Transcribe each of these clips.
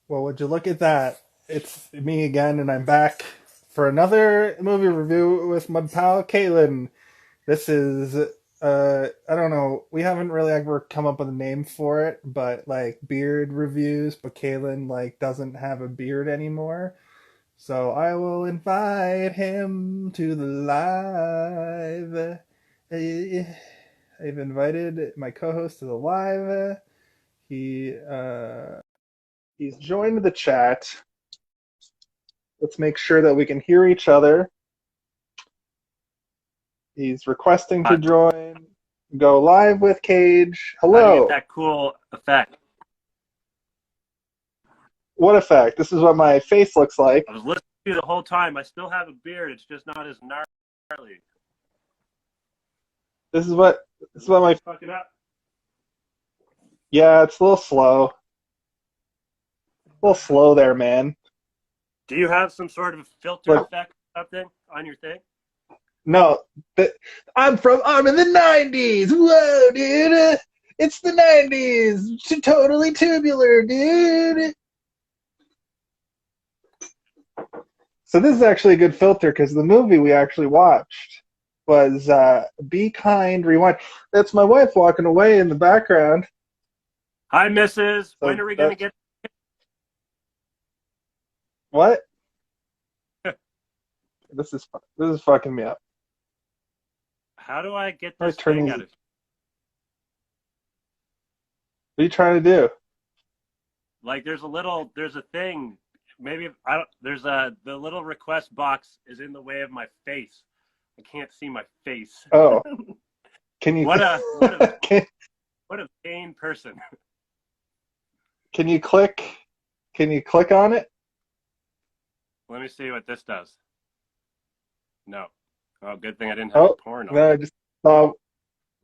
Well, would you look at that? It's me again, and I'm back for another movie review with my pal Caitlin. This is, I don't know, we haven't really ever come up with a name for it, but like beard reviews, but Caitlin like doesn't have a beard anymore. So I will invite him to the live. I've invited my co-host to the live. He's joined the chat. Let's make sure that we can hear each other. He's requesting to Uh, join. Go live with Cage. how do you get Hello. that cool effect? What effect? This is what my face looks like. I was listening to you the whole time. I still have a beard. It's just not as gnarly. This is what my Fucking up. yeah. It's a little slow. A little slow there, man. Do you have some sort of filter But effect or something on your thing? no, I'm in the '90s. Whoa, dude! It's the '90s. Totally tubular, dude. So this is actually a good filter because the movie we actually watched was Be Kind, Rewind. That's my wife walking away in the background. Hi, Mrs. When So are we gonna that's get? what? This is fucking me up. How do I get I this turn thing these. out What of? are you trying to do? Like, there's a thing. Maybe I don't. The little request box is in the way of my face. I can't see my face. Oh, can you What a what a can, what a vain person. can you click? Can you click on it? Let me see what this does. No. Oh, good thing I didn't have Oh, porn on. no, I just saw.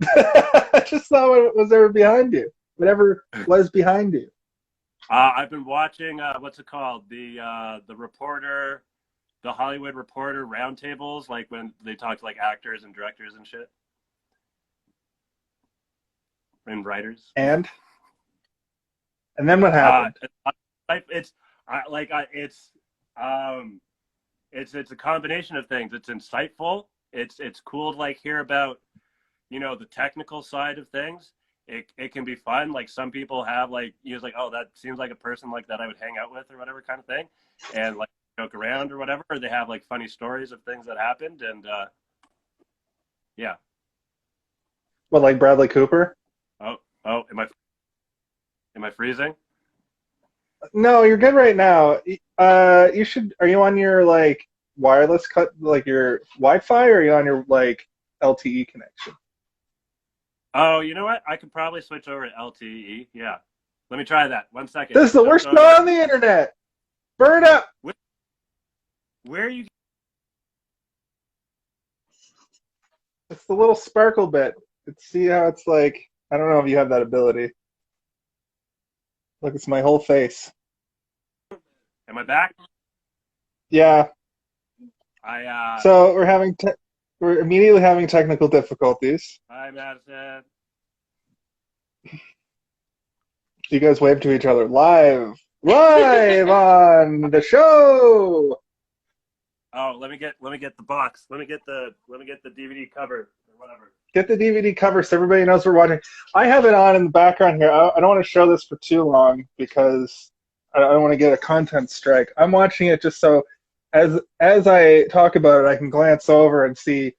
I just saw what was ever behind you. Whatever was behind you. I've been watching what's it called? The reporter, the Hollywood Reporter roundtables, like when they talk to like actors and directors and shit and writers. And then what Uh, happened? it's um, it's a combination of things. It's insightful. It's cool to like hear about the technical side of things. It can be fun. Like some people have like like, oh, that seems like a person like that I would hang out with or whatever kind of thing, and like joke around or whatever. Or they have like funny stories of things that happened, and yeah. What, like Bradley Cooper? Oh, oh, am I freezing? No, you're good right now. You should. Are you on your like wireless cut, like your Wi-Fi, or are you on your like LTE connection? Oh, you know what? I could probably switch over to LTE. Yeah. Let me try that. 1 second. This is the Don't worst go show anywhere. on the internet. Burn up. Where are you? It's the little sparkle bit. See how it's like. I don't know if you have that ability. Look, it's my whole face. Am I back? Yeah. I So we're immediately having technical difficulties. Hi, Madison. You guys wave to each other live on the show. Oh, let me get the box. Let me get the DVD cover or whatever. Get the DVD cover so everybody knows we're watching. I have it on in the background here. I don't want to show this for too long because I don't want to get a content strike. I'm watching it just so as I talk about it, I can glance over and see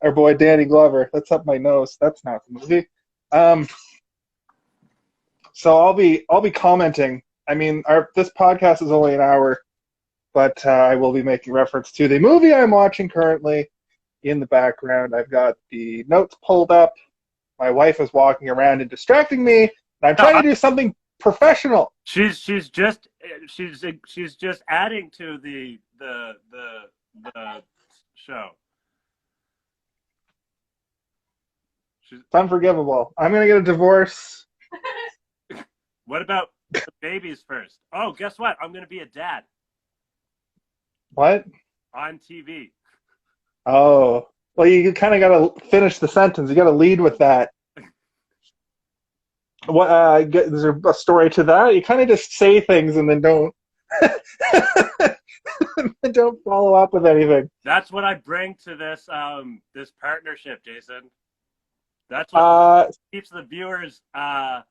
our boy Danny Glover. That's up my nose. That's not the movie. Um, so I'll be commenting. I mean, this podcast is only an hour, but I will be making reference to the movie I'm watching currently. In the background, I've got the notes pulled up. My wife is walking around and distracting me, and I'm No, trying to do something professional. she's just adding to the show. She's, It's unforgivable. I'm gonna get a divorce. what about the babies first? Oh, guess what? I'm gonna be a dad What? on TV. Oh, well, you kind of got to finish the sentence. You got to lead with that. What? Is there a story to that? You kind of just say things and then don't don't follow up with anything. That's what I bring to this partnership, Jason. That's what keeps the viewers, whatever.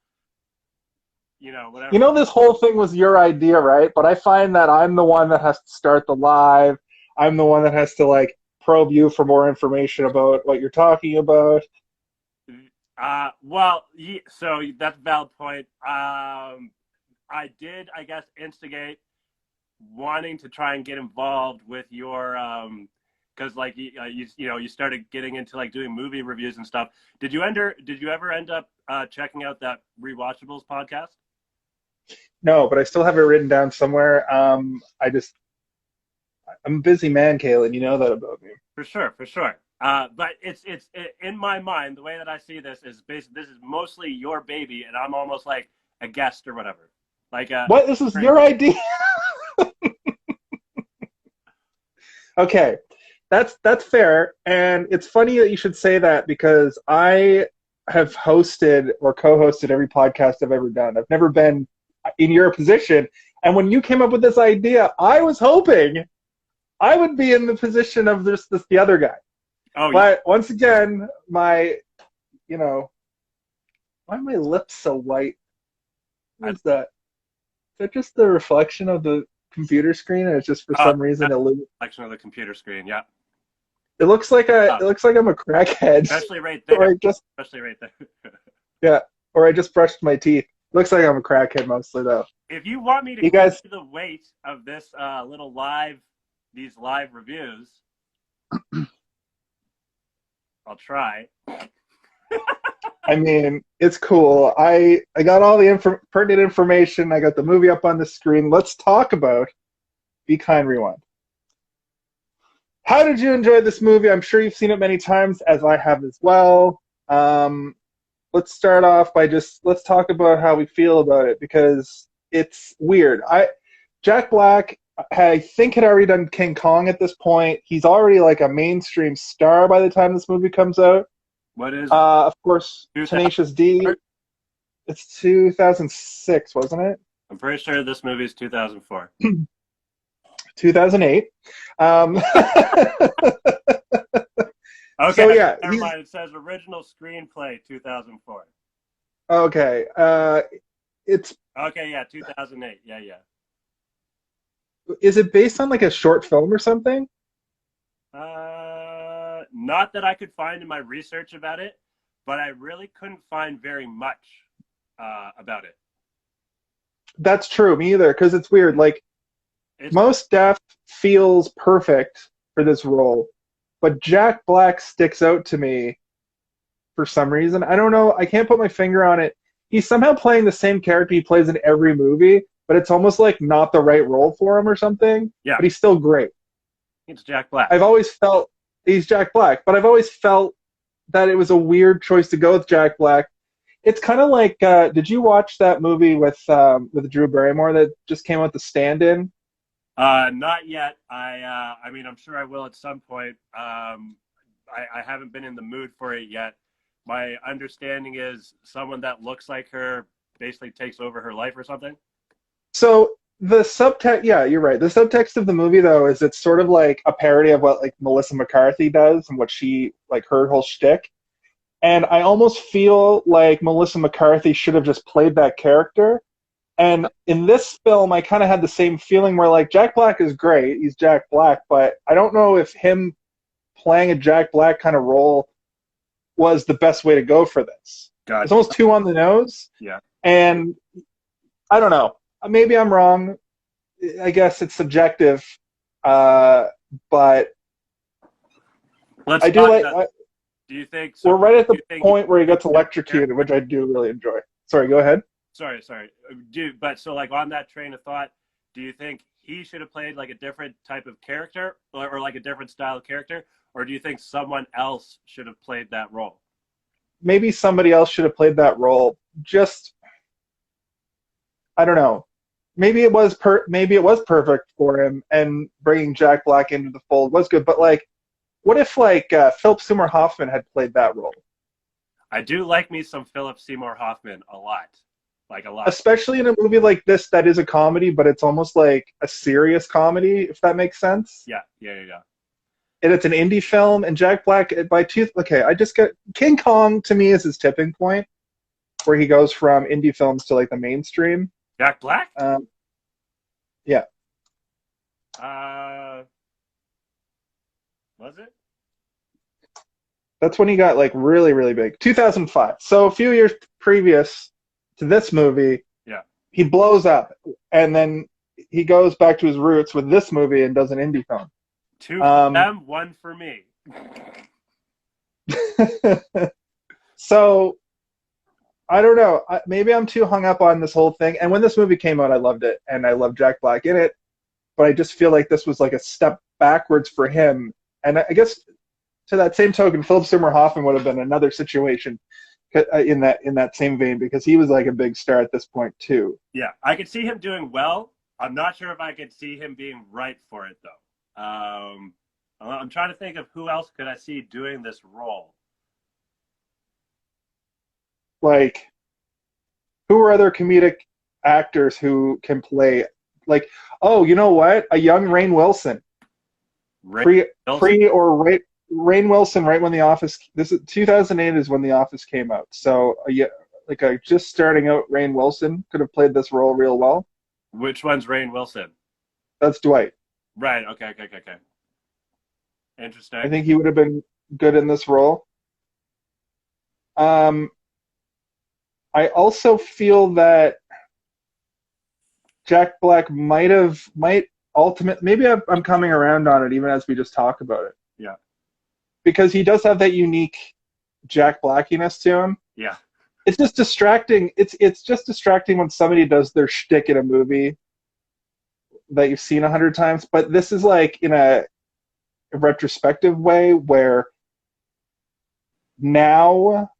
You know, this whole thing was your idea, right? But I find that I'm the one that has to start the live. I'm the one that has to like probe you for more information about what you're talking about. So that's a valid point. I did, I guess, instigate wanting to try and get involved with your, because like you started getting into like doing movie reviews and stuff. Did you ever end up checking out that Rewatchables podcast? No, but I still have it written down somewhere. I'm a busy man, Kaylin. You know that about me. For sure. But it's in my mind, the way that I see this is basically this is mostly your baby, and I'm almost like a guest or whatever. Like what? This is your idea? Okay, that's fair, and it's funny that you should say that because I have hosted or co-hosted every podcast I've ever done. I've never been in your position, and when you came up with this idea, I was hoping I would be in the position of the other guy. Oh, but once again, why are my lips so white? What is that? Is that just the reflection of the computer screen, and it's just for some reason reflection of the computer screen? Yeah. It looks like I'm a crackhead. Especially right there. Especially right there. Yeah, or I just brushed my teeth. Looks like I'm a crackhead mostly, though. If you want me to give you the weight of this these live reviews, I'll try. I mean, it's cool. I got all the pertinent information. I got the movie up on the screen. Let's talk about Be Kind Rewind. How did you enjoy this movie? I'm sure you've seen it many times, as I have as well. Let's start off by let's talk about how we feel about it, because it's weird. Jack Black, I think, had already done King Kong at this point. He's already like a mainstream star by the time this movie comes out. What is? Of course, Tenacious D. It's 2006, wasn't it? I'm pretty sure this movie is 2004. 2008. Okay, so, yeah, never mind. It says original screenplay 2004. Okay, it's... Okay, yeah, 2008. Yeah. Is it based on like a short film or something? Not that I could find in my research about it, but I really couldn't find very much about it. That's true, me either, because it's weird. Like, Mos Def feels perfect for this role, but Jack Black sticks out to me for some reason. I don't know. I can't put my finger on it. He's somehow playing the same character he plays in every movie, but it's almost like not the right role for him or something. Yeah. But he's still great. It's Jack Black. I've always felt he's Jack Black, but I've always felt that it was a weird choice to go with Jack Black. It's kind of like, did you watch that movie with Drew Barrymore that just came out, The Stand-In? Not yet. I mean, I'm sure I will at some point. I haven't been in the mood for it yet. My understanding is someone that looks like her basically takes over her life or something. So the subtext, yeah, you're right. The subtext of the movie, though, is it's sort of like a parody of what like Melissa McCarthy does and what she, like, her whole shtick. And I almost feel like Melissa McCarthy should have just played that character. And in this film, I kind of had the same feeling where, like, Jack Black is great. He's Jack Black. But I don't know if him playing a Jack Black kind of role was the best way to go for this. Gotcha. It's almost too on the nose. Yeah. And I don't know. Maybe I'm wrong. I guess it's subjective. But Let's do you think... So we're right at the point where he gets electrocuted, which I do really enjoy. Sorry, go ahead. Sorry. But so, like, on that train of thought, do you think he should have played like a different type of character or like a different style of character? Or do you think someone else should have played that role? Maybe somebody else should have played that role. Just, I don't know. Maybe it was perfect for him, and bringing Jack Black into the fold was good. But like, what if like Philip Seymour Hoffman had played that role? I do like me some Philip Seymour Hoffman a lot, like a lot. Especially in a movie like this that is a comedy, but it's almost like a serious comedy, if that makes sense. Yeah, yeah, yeah, yeah. And it's an indie film, and Jack Black okay, I just get King Kong to me is his tipping point, where he goes from indie films to like the mainstream. Jack Black? Yeah. Was it? That's when he got like really, really big. 2005. So a few years previous to this movie, Yeah. he blows up, and then he goes back to his roots with this movie and does an indie film. Two for them, one for me. So I don't know. Maybe I'm too hung up on this whole thing. And when this movie came out, I loved it, and I loved Jack Black in it. But I just feel like this was like a step backwards for him. And I guess to that same token, Philip Seymour Hoffman would have been another situation in that same vein, because he was like a big star at this point too. Yeah, I could see him doing well. I'm not sure if I could see him being right for it though. I'm trying to think of who else could I see doing this role. Like, who are other comedic actors who can play, like, oh, you know what? A young Rainn Wilson. Rainn Wilson, right when The Office, this is 2008 is when The Office came out. So, yeah, like a just starting out Rainn Wilson could have played this role real well. Which one's Rainn Wilson? That's Dwight. Right, okay. Interesting. I think he would have been good in this role. I also feel that Jack Black might ultimately, maybe I'm coming around on it even as we just talk about it. Yeah. Because he does have that unique Jack Blackiness to him. Yeah. It's just distracting. It's just distracting when somebody does their shtick in a movie that you've seen 100 times. But this is like in a retrospective way where now,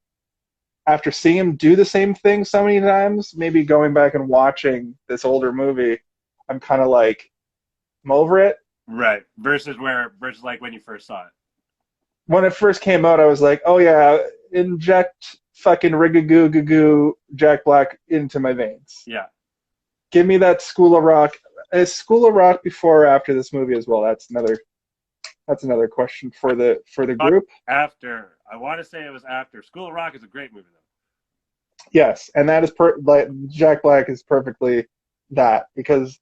after seeing him do the same thing so many times, maybe going back and watching this older movie, I'm kind of like, I'm over it. Right. Versus like when you first saw it. When it first came out, I was like, oh yeah, inject fucking rigagoo Jack Black into my veins. Yeah. Give me that School of Rock. Is School of Rock before or after this movie as well? That's another question for the group. After. I want to say it was after. School of Rock is a great movie, though. Yes, and that is like Jack Black is perfectly that, because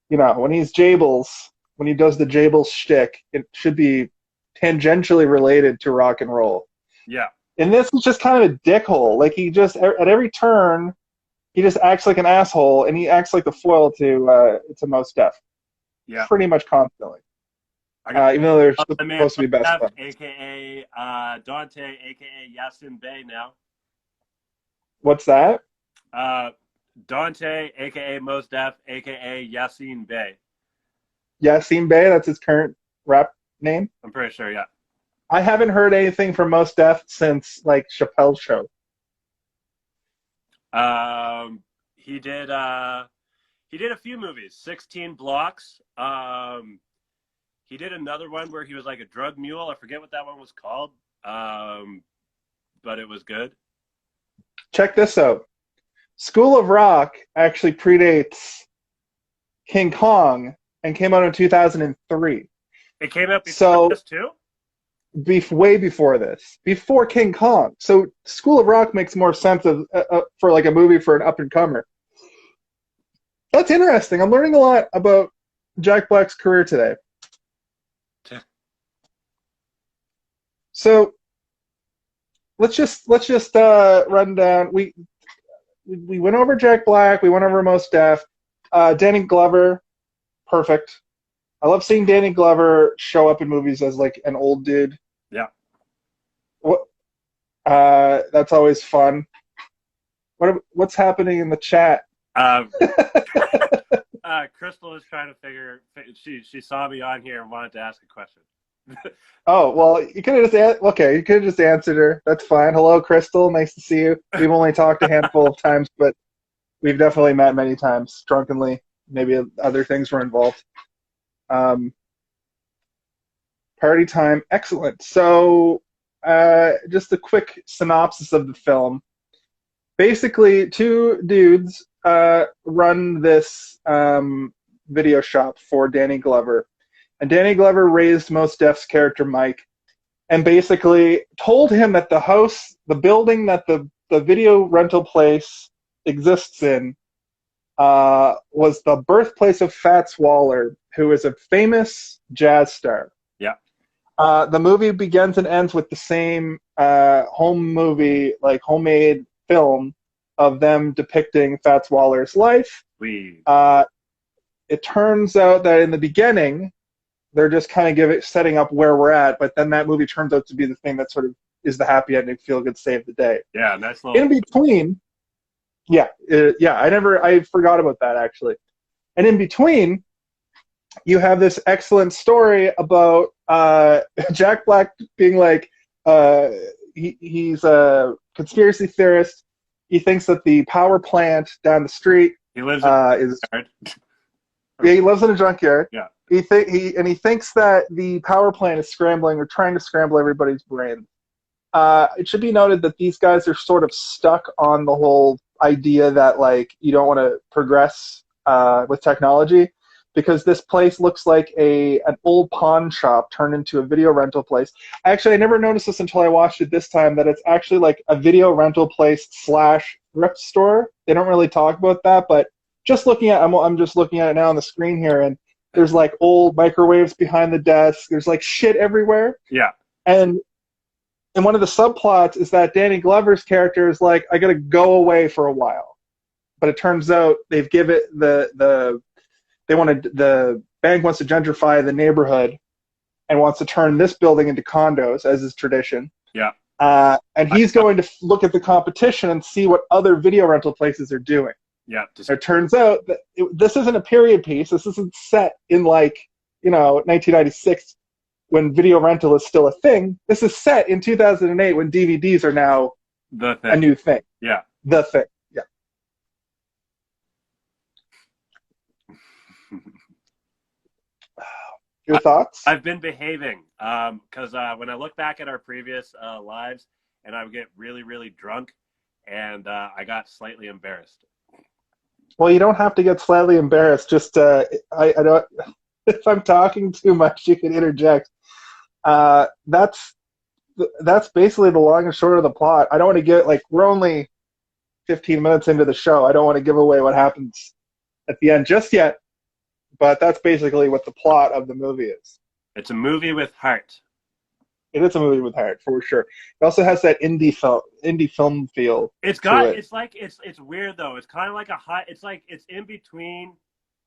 when he's Jables, when he does the Jables shtick, it should be tangentially related to rock and roll. Yeah. And this is just kind of a dickhole. Like, he just at every turn, he just acts like an asshole, and he acts like the foil to Mos Def. Yeah. Pretty much constantly. Even though they're supposed to be best friends. A.K.A. Dante, a.k.a. Yasin Bey now. What's that? Dante, a.k.a. Mos Def, a.k.a. Yasin Bey. Yasin Bey, that's his current rap name? I'm pretty sure, yeah. I haven't heard anything from Mos Def since, like, Chappelle's Show. He did a few movies. 16 Blocks. He did another one where he was like a drug mule. I forget what that one was called, but it was good. Check this out. School of Rock actually predates King Kong and came out in 2003. It came out before this too? Way before this. Before King Kong. So School of Rock makes more sense for like a movie for an up-and-comer. That's interesting. I'm learning a lot about Jack Black's career today. So let's just run down. We went over Jack Black. We went over Mos Def. Danny Glover, perfect. I love seeing Danny Glover show up in movies as like an old dude. Yeah. That's always fun. What's happening in the chat? Crystal is trying to figure. She saw me on here and wanted to ask a question. Oh, well, you could have just answered her. That's fine. Hello, Crystal. Nice to see you. We've only talked a handful of times, but we've definitely met many times, drunkenly. Maybe other things were involved. Party time. Excellent. So just a quick synopsis of the film. Basically, two dudes run this video shop for Danny Glover. And Danny Glover raised Mos Def's character Mike and basically told him that the building that the video rental place exists in was the birthplace of Fats Waller, who is a famous jazz star. Yeah. The movie begins and ends with the same homemade film of them depicting Fats Waller's life. It turns out that in the beginning, they're just kind of setting up where we're at, but then that movie turns out to be the thing that sort of is the happy ending, feel good, save the day. Yeah, nice little. In between, I forgot about that actually. And in between, you have this excellent story about Jack Black being like, he's a conspiracy theorist. He thinks that the power plant down the street he lives in he lives in a junkyard. Yeah. He thinks that the power plant is scrambling or trying to scramble everybody's brains. It should be noted that these guys are sort of stuck on the whole idea that like you don't want to progress with technology, because this place looks like an old pawn shop turned into a video rental place. Actually, I never noticed this until I watched it this time, that it's actually like a video rental place / thrift store. They don't really talk about that, but just looking at I'm just looking at it now on the screen here, and there's like old microwaves behind the desk. There's like shit everywhere. Yeah. And one of the subplots is that Danny Glover's character is like, I gotta go away for a while. But it turns out they've given the bank wants to gentrify the neighborhood and wants to turn this building into condos, as is tradition. Yeah. And he's going to look at the competition and see what other video rental places are doing. Yeah. It turns out that this isn't a period piece. This isn't set in 1996 when video rental is still a thing. This is set in 2008 when DVDs are now a new thing. Yeah. The thing. Yeah. Your thoughts? I've been behaving because when I look back at our previous lives, and I would get really, really drunk, and I got slightly embarrassed. Well, you don't have to get slightly embarrassed. Just I don't. If I'm talking too much, you can interject. That's basically the long and short of the plot. I don't want to get we're only 15 minutes into the show. I don't want to give away what happens at the end just yet. But that's basically what the plot of the movie is. It's a movie with heart. It is a movie with heart, for sure. It also has that indie film feel. It's weird though. It's kind of like it's in between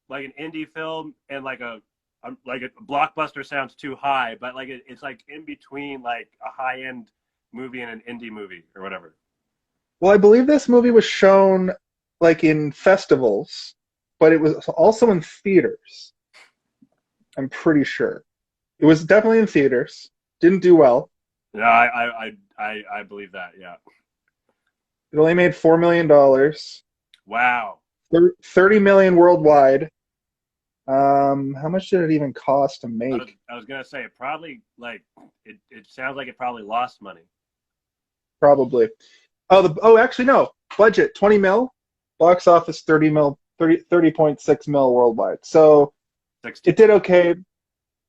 like an indie film and like a blockbuster sounds too high, but it's like in between like a high-end movie and an indie movie or whatever. Well, I believe this movie was shown like in festivals, but it was also in theaters. I'm pretty sure. It was definitely in theaters. Didn't do well. Yeah, I believe that, yeah. It only made $4 million. Wow. 30 million worldwide. How much did it even cost to make? I was gonna say it probably it sounds like it probably lost money. Probably. Actually no. Budget 20 mil. Box office 30.6 mil worldwide. So 60. It did okay,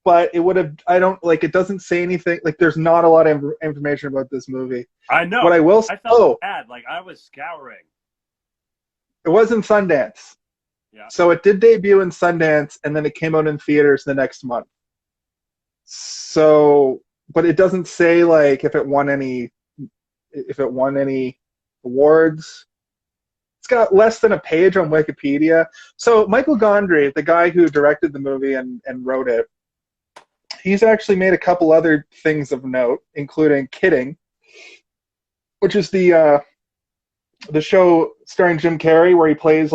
but it would have. It doesn't say anything. There's not a lot of information about this movie. I know. What I will say. I felt bad. I was scouring. It was in Sundance. Yeah. So it did debut in Sundance, and then it came out in theaters the next month. So, but it doesn't say if it won any awards. It's got less than a page on Wikipedia. So Michael Gondry, the guy who directed the movie and wrote it, he's actually made a couple other things of note, including Kidding, which is the show starring Jim Carrey where he plays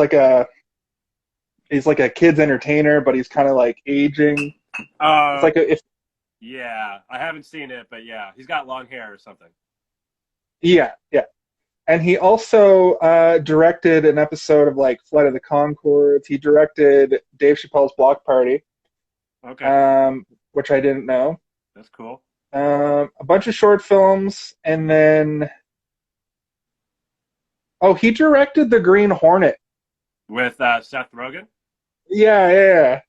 he's like a kid's entertainer, but he's kind of aging. It's yeah, I haven't seen it, but yeah, he's got long hair or something. Yeah. And he also directed an episode of Flight of the Conchords. He directed Dave Chappelle's Block Party. Okay. Which I didn't know. That's cool. A bunch of short films, and then he directed The Green Hornet. with Seth Rogen. Yeah, yeah, yeah.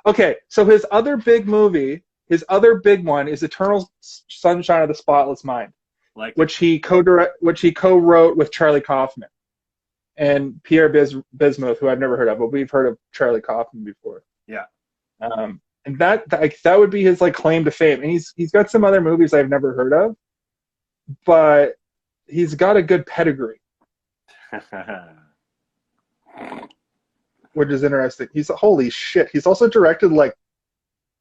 Okay, so his other big movie, his other big one is Eternal Sunshine of the Spotless Mind, Like which he co-wrote with Charlie Kaufman and Pierre Bismuth, who I've never heard of, but we've heard of Charlie Kaufman before. yeah. And that would be his like claim to fame. And he's got some other movies I've never heard of, but he's got a good pedigree, which is interesting. Holy shit. He's also directed like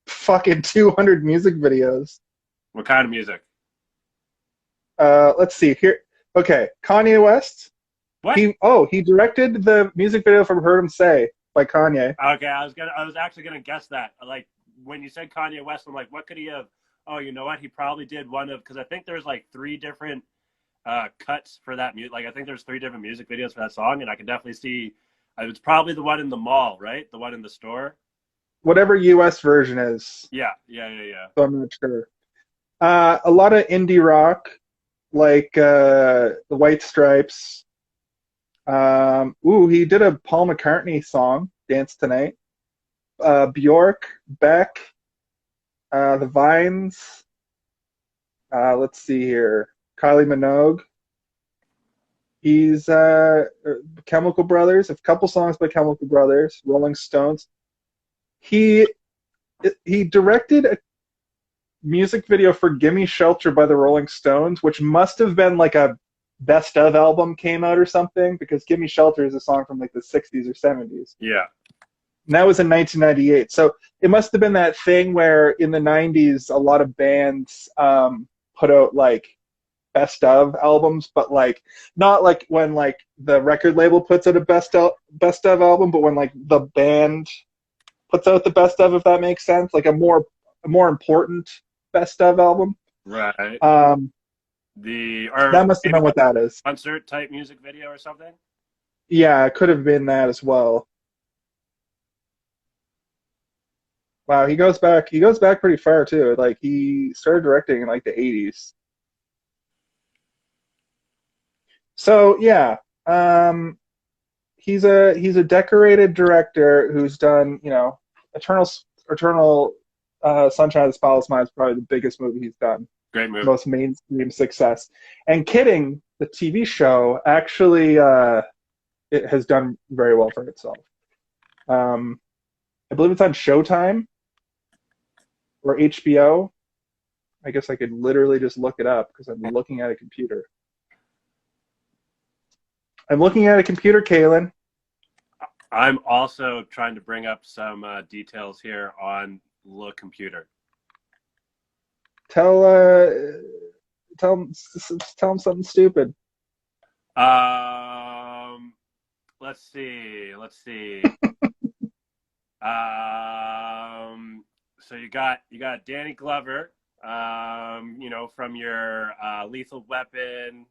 fucking 200 music videos. What kind of music? Let's see here. Okay, Kanye West. What? He directed the music video for "Heard 'Em Say" by Kanye. Okay, I was actually gonna guess that. Like when you said Kanye West, I'm like, what could he have? Oh, you know what? He probably did one of, because I think there's like 3 different cuts for that music. Like I think there's 3 different music videos for that song, and I can definitely see. It's probably the one in the mall, right? The one in the store. Whatever U.S. version is. Yeah. So I'm not sure. A lot of indie rock, like the White Stripes. He did a Paul McCartney song, "Dance Tonight." Bjork, Beck, the Vines. Let's see here. Kylie Minogue. He's Chemical Brothers, a couple songs by Chemical Brothers, Rolling Stones. He directed a music video for "Gimme Shelter" by the Rolling Stones, which must have been like a best of album came out or something, because "Gimme Shelter" is a song from like the 60s or 70s. Yeah. And that was in 1998. So it must have been that thing where in the 90s a lot of bands put out like best of albums, but like not like when like the record label puts out a best of album, but when like the band puts out the best of, if that makes sense, like a more important best of album. Right. That must have been what that is. Concert type music video or something. Yeah, it could have been that as well. Wow, he goes back pretty far too. Like he started directing in like the 80s. So yeah, he's a decorated director who's done, Eternal Sunshine of the Spotless Mind is probably the biggest movie he's done. Great movie. Most mainstream success. And Kidding, the TV show, actually it has done very well for itself. I believe it's on Showtime or HBO. I guess I could literally just look it up because I'm looking at a computer. I'm looking at a computer, Kaylin. I'm also trying to bring up some details here on the computer. Tell him something stupid. Let's see. So you got Danny Glover, from your Lethal Weapon,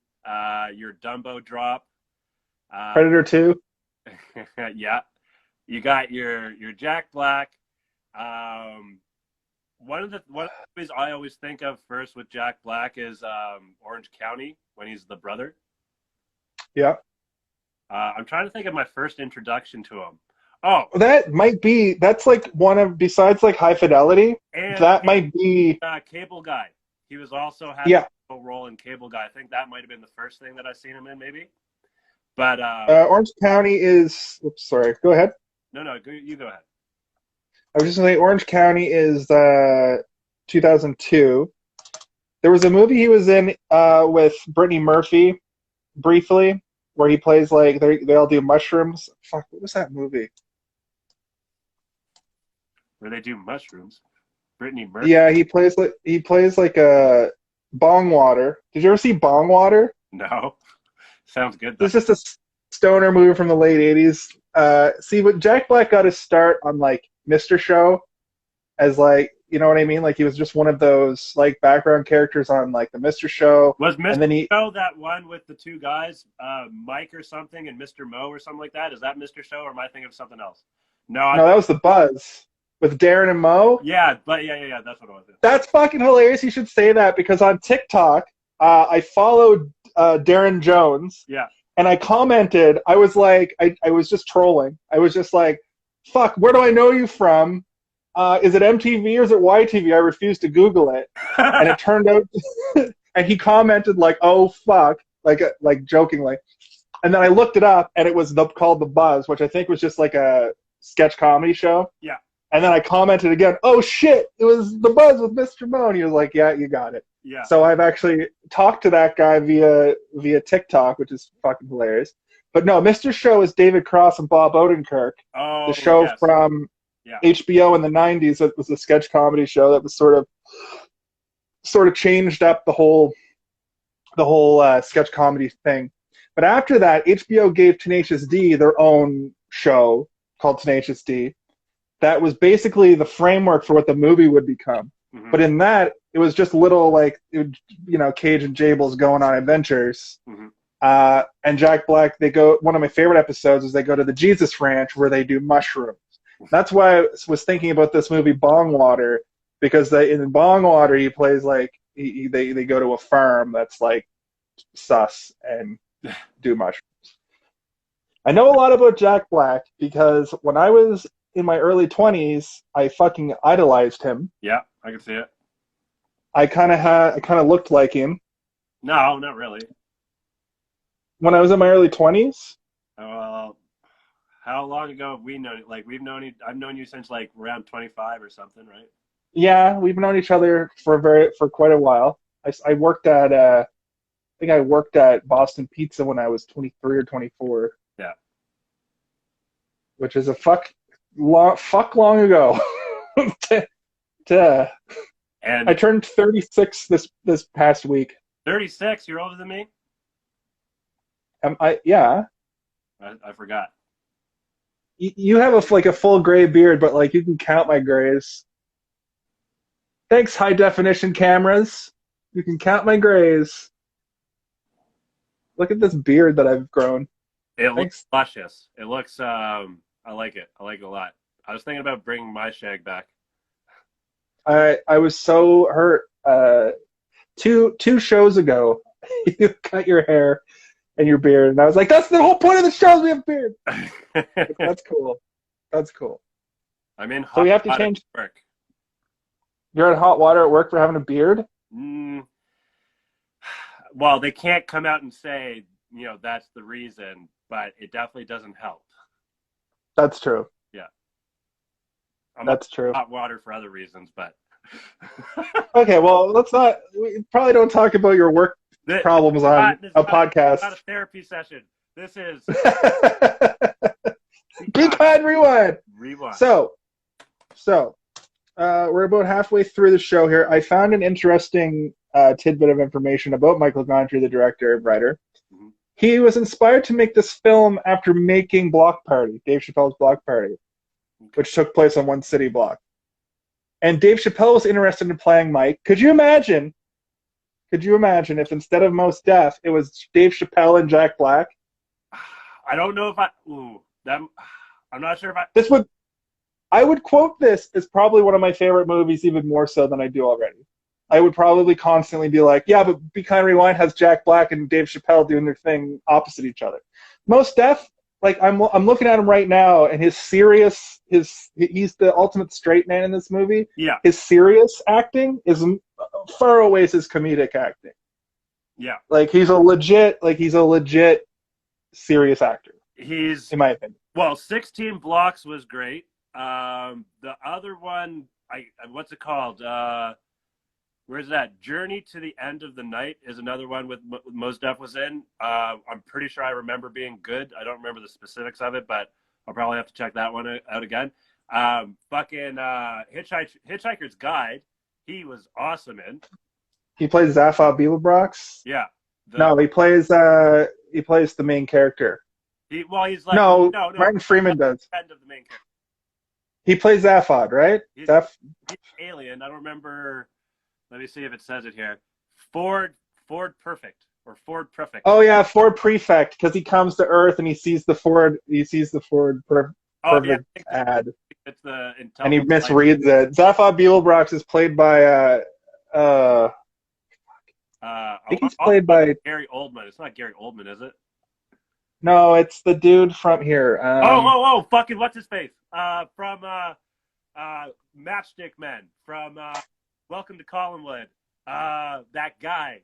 your Dumbo drop. Predator 2. Yeah. You got your Jack Black. One of the movies I always think of first with Jack Black is Orange County, when he's the brother. Yeah. I'm trying to think of my first introduction to him. Oh, that's like one of, besides like High Fidelity, might be Cable Guy. He was also having a role in Cable Guy. I think that might have been the first thing that I seen him in, maybe. But Orange County is. Oops, sorry. Go ahead. No, you go ahead. I was just going to say Orange County is 2002. There was a movie he was in with Brittany Murphy, briefly, where he plays like they all do mushrooms. Fuck, what was that movie? Where they do mushrooms. Brittany Murphy. Yeah, he plays like a Bong Water. Did you ever see Bong Water? No. Sounds good, though. It's just a stoner movie from the late 80s. See, but Jack Black got his start on like Mr. Show as like, you know what I mean? Like he was just one of those like background characters on like the Mr. Show. Was Mr. Show that one with the 2 guys, Mike or something, and Mr. Mo or something like that? Is that Mr. Show, or am I thinking of something else? No, that was The Buzz. with Darren and Mo. Yeah, but yeah, that's what it was. That's fucking hilarious. You should say that because on TikTok, I followed Darren Jones. Yeah. And I commented, I was like, I was just trolling. I was just like, fuck, where do I know you from? Is it MTV or is it YTV? I refused to Google it. And it turned out, and he commented like, oh, fuck, like jokingly. And then I looked it up, and it was called The Buzz, which I think was just like a sketch comedy show. Yeah. And then I commented again, oh, shit, it was The Buzz with Mr. Mo. And he was like, yeah, you got it. Yeah. So I've actually talked to that guy via TikTok, which is fucking hilarious. But no, Mr. Show is David Cross and Bob Odenkirk. Oh, the show yes. from HBO in the 90s. It was a sketch comedy show that was sort of changed up the whole sketch comedy thing. But after that, HBO gave Tenacious D their own show called Tenacious D. That was basically the framework for what the movie would become. Mm-hmm. But in that, it was just little Cage and Jables going on adventures. Mm-hmm. And Jack Black, one of my favorite episodes is they go to the Jesus Ranch where they do mushrooms. That's why I was thinking about this movie Bongwater, because in Bongwater he plays like they go to a farm that's like sus and do mushrooms. I know a lot about Jack Black because when I was in my early 20s, I fucking idolized him. Yeah, I can see it. I kind of looked like him. No, not really. When I was in my early 20s? Well, how long ago have we known? Like I've known you since like around 25 or something, right? Yeah, we've known each other for quite a while. I worked at I think I worked at Boston Pizza when I was 23 or 24. Yeah. Which is a fuck long ago. And I turned 36 this past week. 36? You're older than me? Yeah. I forgot. You have a full gray beard, but like you can count my grays. Thanks, high definition cameras. You can count my grays. Look at this beard that I've grown. It looks luscious. It looks I like it. I like it a lot. I was thinking about bringing my shag back. I was so hurt. Two shows ago, you cut your hair and your beard, and I was like, "That's the whole point of the show. We have a beard." That's cool. That's cool. I'm in hot so we have to change. Work. You're in hot water at work for having a beard? Well, they can't come out and say, that's the reason, but it definitely doesn't help. That's true. Yeah. That's true. Hot water for other reasons, but. Okay, well, we probably don't talk about your work problems on a podcast. It's not a therapy session. This is. Be kind, rewind. Rewind. So, we're about halfway through the show here. I found an interesting tidbit of information about Michael Gondry, the director and writer. Mm-hmm. He was inspired to make this film after making Block Party, Dave Chappelle's Block Party, which took place on one city block. And Dave Chappelle was interested in playing Mike. Could you imagine if instead of Mos Def, it was Dave Chappelle and Jack Black? I don't know if I'm not sure if I would quote this as probably one of my favorite movies, even more so than I do already. I would probably constantly be like, yeah, but Be Kind Rewind has Jack Black and Dave Chappelle doing their thing opposite each other. Mos Def, like I'm looking at him right now, and he's the ultimate straight man in this movie. Yeah. His serious acting is far away his comedic acting. Yeah. Like he's a legit serious actor. He's, in my opinion. Well, 16 Blocks was great. The other one, what's it called? Where's that? Journey to the End of the Night is another one with Mos Def was in. I'm pretty sure I remember being good. I don't remember the specifics of it, but I'll probably have to check that one out again. Hitchhiker's Guide, he was awesome in. He plays Zaphod Beeblebrox? Yeah. No, he plays the main character. He's like no, Martin Freeman does. End of the main character. He plays Zaphod, right? He's alien. I don't remember. Let me see if it says it here. Ford Perfect or Ford Prefect. Oh yeah, Ford Prefect, because he comes to Earth and he sees the Ford. Oh yeah, perfect ad. it's the And he intelligent. misreads it. Zaphod Beeblebrox is played by I think he's played by Gary Oldman. It's not Gary Oldman, is it? no, it's the dude from here. Fucking what's his face? From Matchstick Men, from Welcome to Collinwood. That guy.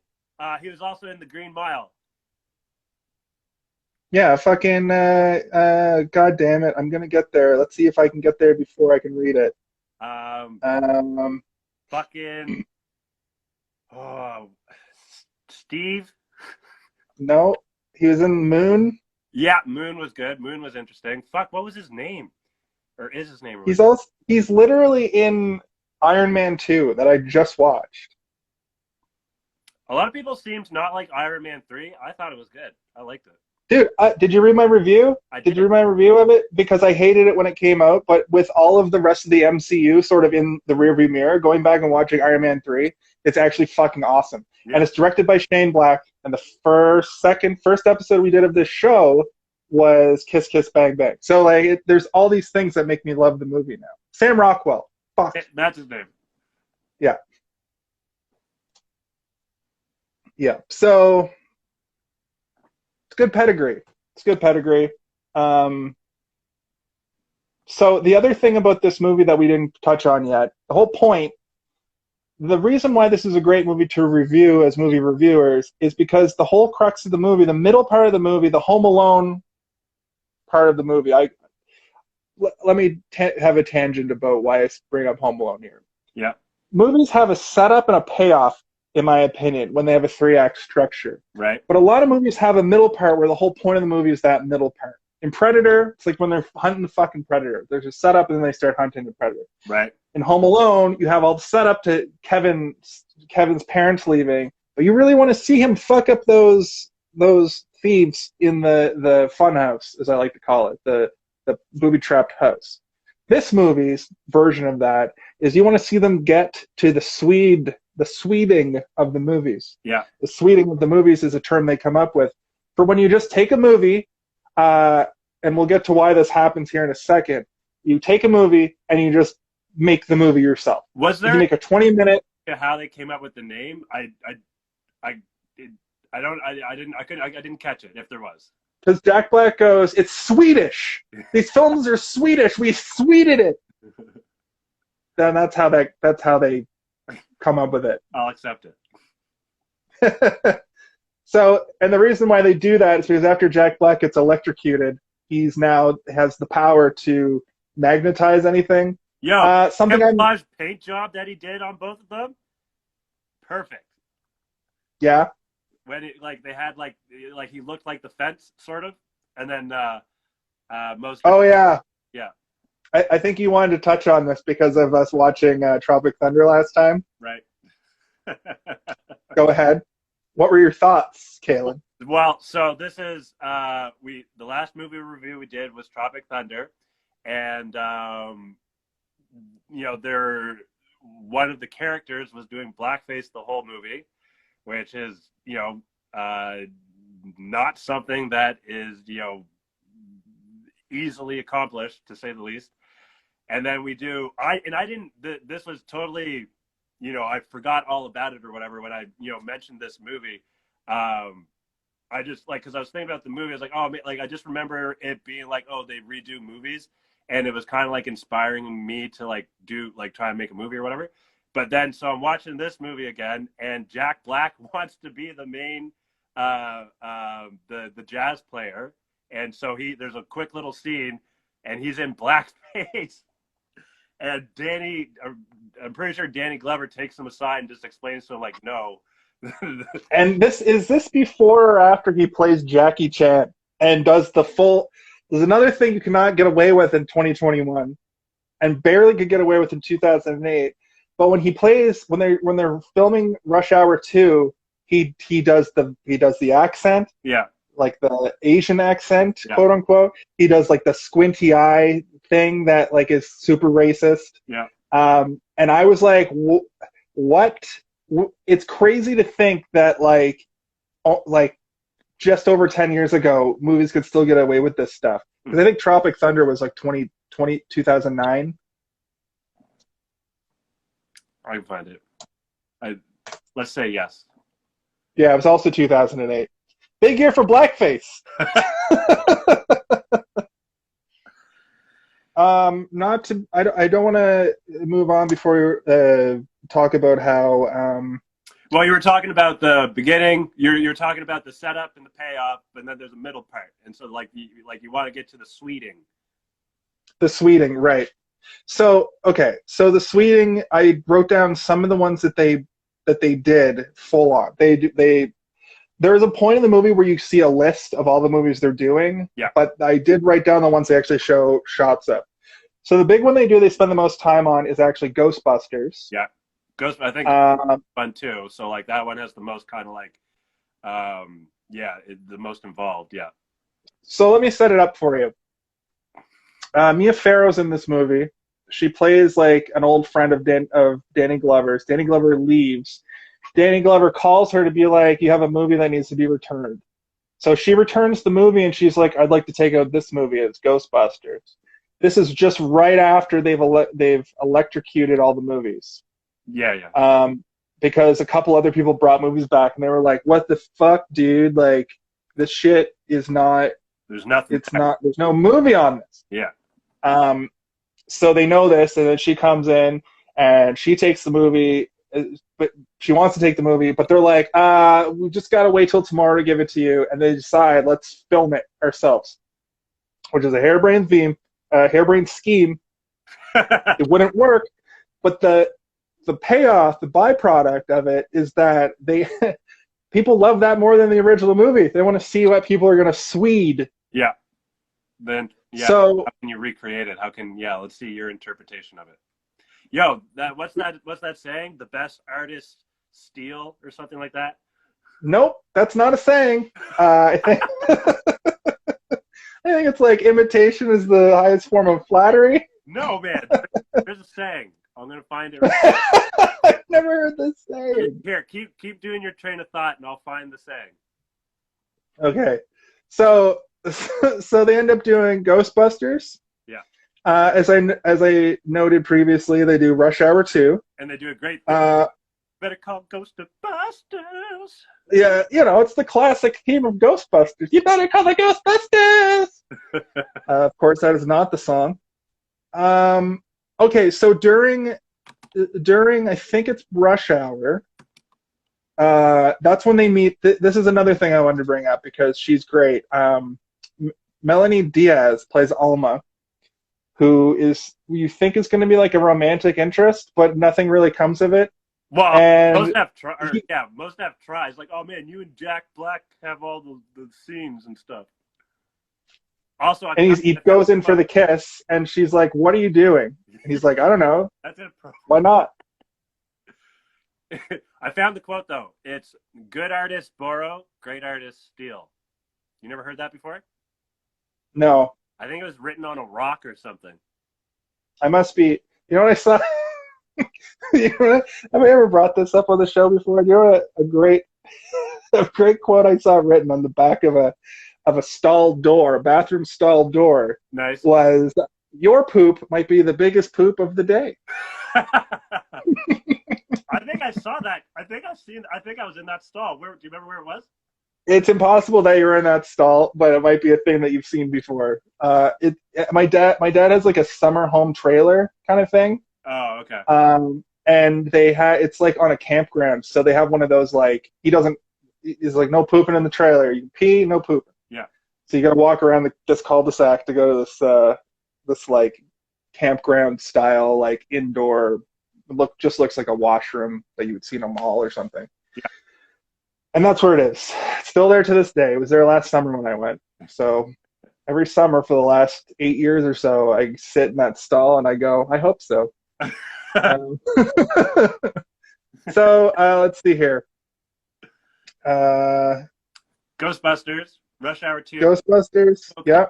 He was also in The Green Mile. Yeah, fucking god damn it. I'm gonna get there. Let's see if I can get there before I can read it. Um Fucking Steve. no, he was in Moon. Yeah, Moon was good. Moon was interesting. Fuck, what was his name? Or is his name? He's literally in Iron Man 2 that I just watched. A lot of people seem to not like Iron Man 3. I thought it was good. I liked it. Dude, did you read my review? Did you read my review of it? Because I hated it when it came out, but with all of the rest of the MCU sort of in the rearview mirror, going back and watching Iron Man 3, it's actually fucking awesome. Yeah. And it's directed by Shane Black, and the first episode we did of this show was Kiss Kiss Bang Bang. So like, there's all these things that make me love the movie now. Sam Rockwell. Fuck. That's his name. Yeah. Yeah. So it's good pedigree. So the other thing about this movie that we didn't touch on yet, the whole point, the reason why this is a great movie to review as movie reviewers is because the whole crux of the movie, the middle part of the movie, the Home Alone part of the movie, let me have a tangent about why I bring up Home Alone here. Yeah. Movies have a setup and a payoff, in my opinion, when they have a 3-act structure. Right. But a lot of movies have a middle part where the whole point of the movie is that middle part. In Predator, it's like when they're hunting the fucking predator. There's a setup and then they start hunting the predator. Right. In Home Alone, you have all the setup to Kevin's parents leaving, but you really want to see him fuck up those thieves in the fun house, as I like to call it, the booby-trapped house. This movie's version of that is you want to see them get to the sweeting of the movies. Yeah. The sweeting of the movies is a term they come up with for when you just take a movie, and we'll get to why this happens here in a second. You take a movie and you just make the movie yourself. Was there? You make a 20-minute. How they came up with the name? I didn't catch it. If there was. Because Jack Black goes, it's Swedish. These films are Swedish. We sweeted it. Then that's how they come up with it. I'll accept it. So, and the reason why they do that is because after Jack Black gets electrocuted, he's now has the power to magnetize anything. Yeah, camouflage paint job that he did on both of them. Perfect. Yeah. When they had like he looked like the fence sort of, and then most. Oh yeah. Yeah. I think you wanted to touch on this because of us watching Tropic Thunder last time. Right. Go ahead. What were your thoughts, Kalen? Well, so this is the last movie review we did was Tropic Thunder, and one of the characters was doing blackface the whole movie, which is not something that is easily accomplished, to say the least. And then this was totally, I forgot all about it or whatever when I mentioned this movie. I just because I was thinking about the movie, I was like, oh, like I just remember it being like, oh, they redo movies, and it was kind of like inspiring me to try and make a movie or whatever. But then so I'm watching this movie again, and Jack Black wants to be the main the jazz player, and so there's a quick little scene, and he's in blackface, and I'm pretty sure Danny Glover takes him aside and just explains to him like, no. And is this before or after he plays Jackie Chan and does the full? There's another thing you cannot get away with in 2021, and barely could get away with in 2008. But when they're filming Rush Hour 2, he does the accent, yeah, like the Asian accent, yeah, quote unquote. He does like the squinty eye thing that like is super racist. Yeah. And I was like, what? It's crazy to think that like just over 10 years ago, movies could still get away with this stuff. Because I think Tropic Thunder was like 2009. I can find it. Let's say yes. Yeah, it was also 2008. Big year for blackface. Not to. I don't want to move on before we talk about how. Well, you were talking about the beginning. You're talking about the setup and the payoff, and then there's a middle part. And so, like you want to get to the sweeting. The sweeting, right? So okay, so the sweeting. I wrote down some of the ones that they did full on. There's a point in the movie where you see a list of all the movies they're doing. Yeah. But I did write down the ones they actually show shots of. So the big one they spend the most time on is actually Ghostbusters. Yeah. I think fun too. So like that one has the most kind of like, the most involved. Yeah. So let me set it up for you. Mia Farrow's in this movie. She plays like an old friend of Danny Glover's. Danny Glover leaves. Danny Glover calls her to be like, you have a movie that needs to be returned. So she returns the movie and she's like, I'd like to take out this movie. It's Ghostbusters. This is just right after they've electrocuted all the movies. Yeah. Because a couple other people brought movies back and they were like, what the fuck, dude? Like, this shit is not. There's nothing. It's not. There's no movie on this. Yeah. So they know this, and then she comes in and she takes the movie, but she wants to take the movie, but they're like, we just got to wait till tomorrow to give it to you. And they decide, let's film it ourselves, which is a harebrained scheme. It wouldn't work, but the payoff, the byproduct of it is that people love that more than the original movie. They want to see what people are going to Swede. Yeah. Then, yeah. So, how can you recreate it? Let's see your interpretation of it. Yo, what's that saying? The best artists steal or something like that? Nope, that's not a saying. I think it's like imitation is the highest form of flattery. No, man. There's a saying. I'm gonna find it. Right I've never heard this saying. Here, keep doing your train of thought, and I'll find the saying. Okay, so they end up doing Ghostbusters. Yeah. As I noted previously, they do Rush Hour 2. And they do a great thing. Better call Ghostbusters. Yeah, it's the classic theme of Ghostbusters. You better call the Ghostbusters. Of course, that is not the song. Okay, so during I think it's Rush Hour. That's when they meet. This is another thing I wanted to bring up because she's great. Melanie Diaz plays Alma, who you think is going to be like a romantic interest, but nothing really comes of it. Well, and most have tries. Like, oh man, you and Jack Black have all the scenes and stuff. Also, and he goes in for the kiss, and she's like, "What are you doing?" And he's like, "I don't know." That's it. Why not? I found the quote though. It's good artists borrow, great artists steal. You never heard that before? No. I think it was written on a rock or something. I must be. You know what I saw? Have I ever brought this up on the show before? You know a great quote I saw written on the back of a stall door, a bathroom stall door. Nice. Was your poop might be the biggest poop of the day. I think I saw that. I think I was in that stall. Do you remember where it was? It's impossible that you're in that stall, but it might be a thing that you've seen before. My dad has like a summer home trailer kind of thing. Oh, okay. And it's like on a campground, so they have one of those like he's like no pooping in the trailer. You can pee, no pooping. Yeah. So you got to walk around this cul-de-sac to go to this like campground style like indoor. Just looks like a washroom that you would see in a mall or something. Yeah. And that's where it is. It's still there to this day. It was there last summer when I went. So every summer for the last 8 years or so, I sit in that stall and I go, I hope so. So let's see here. Ghostbusters, Rush Hour 2. Ghostbusters, okay. Yeah.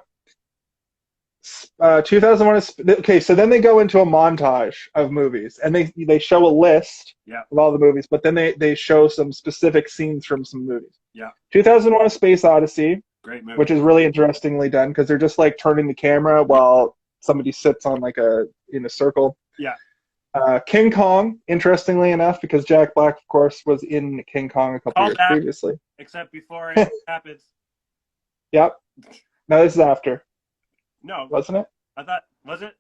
2001 is okay. So then they go into a montage of movies, and they show a list of all the movies, but then they show some specific scenes from some movies. Yeah. 2001: A Space Odyssey, Great movie. which is really interestingly done because they're just like turning the camera while somebody sits on like in a circle. Yeah. King Kong, interestingly enough, because Jack Black, of course, was in King Kong a couple Call years back, previously. except before it happens. Yep. No, this is after, No, wasn't it? I thought, was it?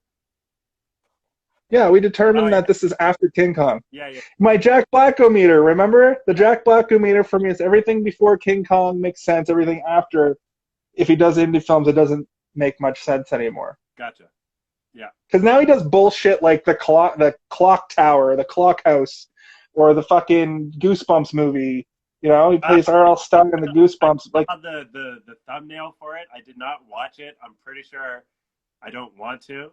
Yeah, we determined Oh, yeah. that this is after King Kong. Yeah, yeah. My Jack Blacko-meter, remember? The Jack Blacko-meter for me is everything before King Kong makes sense, everything after. If he does indie films, it doesn't make much sense anymore. Gotcha. Yeah. Because now he does bullshit like the clock tower, the clock house, or the fucking Goosebumps movie. You know, he plays R.L. Stine in the Goosebumps. I Like saw the thumbnail for it. I did not watch it. I'm pretty sure I don't want to.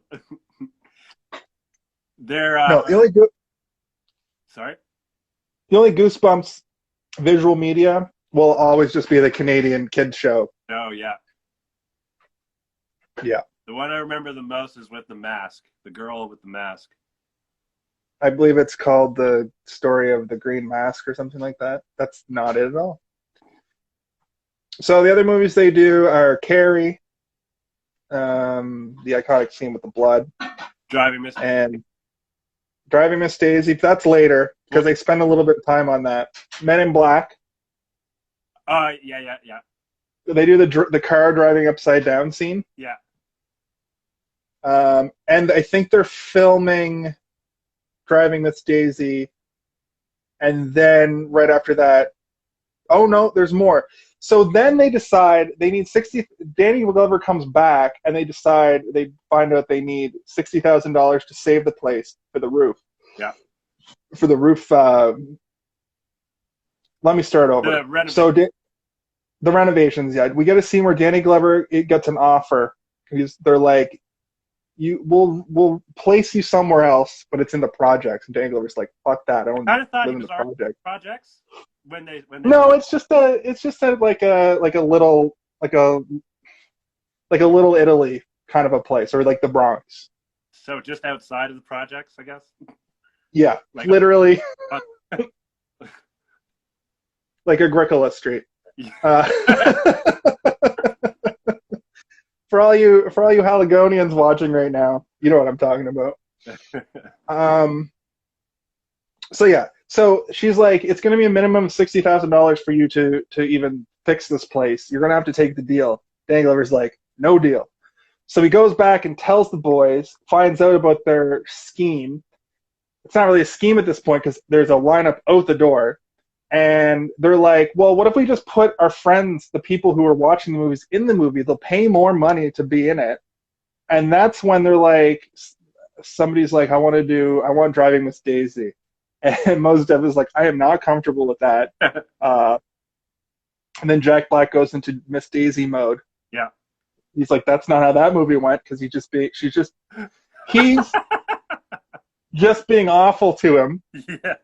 no, Sorry. the only Goosebumps visual media will always just be the Canadian kids show. Oh, yeah. Yeah. The one I remember the most is with the mask. The girl with the mask. I believe it's called The Story of the Green Mask or something like that. That's not it at all. So the other movies they do are Carrie, the iconic scene with the blood, Driving Miss. and Driving Miss Daisy. That's later because they spend a little bit of time on that. Men in Black. Yeah. They do the car driving upside down scene. Yeah. And I think they're filming Driving Miss Daisy, and then right after that, oh no, there's more. So then they decide they need 60. Danny Glover comes back, and they find out they need $60,000 to save the place for the roof. Yeah. For the roof. Let me start over. The renovations. Yeah, we get a scene where Danny Glover gets an offer. They're like, we'll place you somewhere else, but it's in the projects. And Danny Glover's like, fuck that. I don't live in the projects. When they no, it's just like a little Italy kind of a place, or like the Bronx. So just outside of the projects, I guess. Yeah, like literally, like Agricola Street. For all you Haligonians watching right now, you know what I'm talking about. So she's like, it's going to be a minimum of $60,000 for you to even fix this place. You're going to have to take the deal. Danny Glover's like, no deal. So he goes back and tells the boys, finds out about their scheme. It's not really a scheme at this point because there's a lineup out the door. And they're like, well, what if we just put our friends, the people who are watching the movies, in the movie? They'll pay more money to be in it. And that's when they're like, somebody's like, I want Driving Miss Daisy. And Mos Def is like, I am not comfortable with that. And then Jack Black goes into Miss Daisy mode. Yeah. He's like, that's not how that movie went, because he's just being awful to him. Yeah.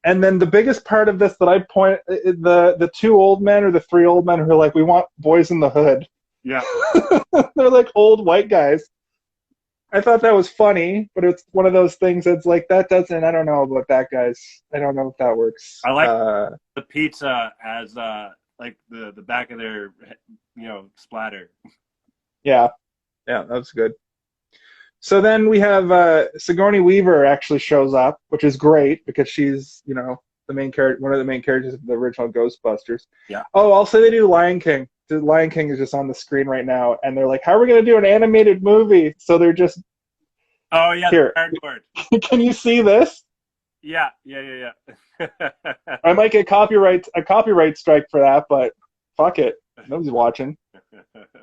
And then the biggest part of this that I point, the two old men or the three old men who are like, we want Boys in the Hood. Yeah. They're like old white guys. I thought that was funny, but it's one of those things that's like, I don't know about that, guys. I don't know if that works. I like the pizza as like the back of their, splatter. Yeah, that was good. So then we have Sigourney Weaver actually shows up, which is great because she's, the main character, one of the main characters of the original Ghostbusters. Yeah. Oh, also they do Lion King. The Lion King is just on the screen right now, and they're like, "How are we going to do an animated movie?" So they're just, oh yeah, here. Can you see this? Yeah. I might get a copyright strike for that, but fuck it, nobody's watching.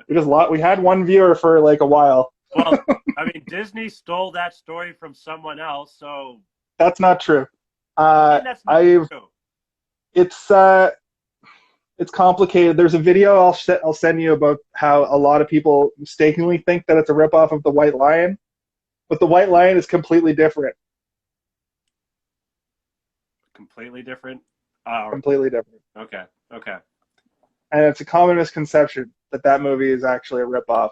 We had one viewer for like a while. Well, I mean, Disney stole that story from someone else, so that's not true. True. It's complicated. There's a video I'll send you about how a lot of people mistakenly think that it's a ripoff of The White Lion, but The White Lion is completely different. Completely different? Completely different. Okay. And it's a common misconception that movie is actually a ripoff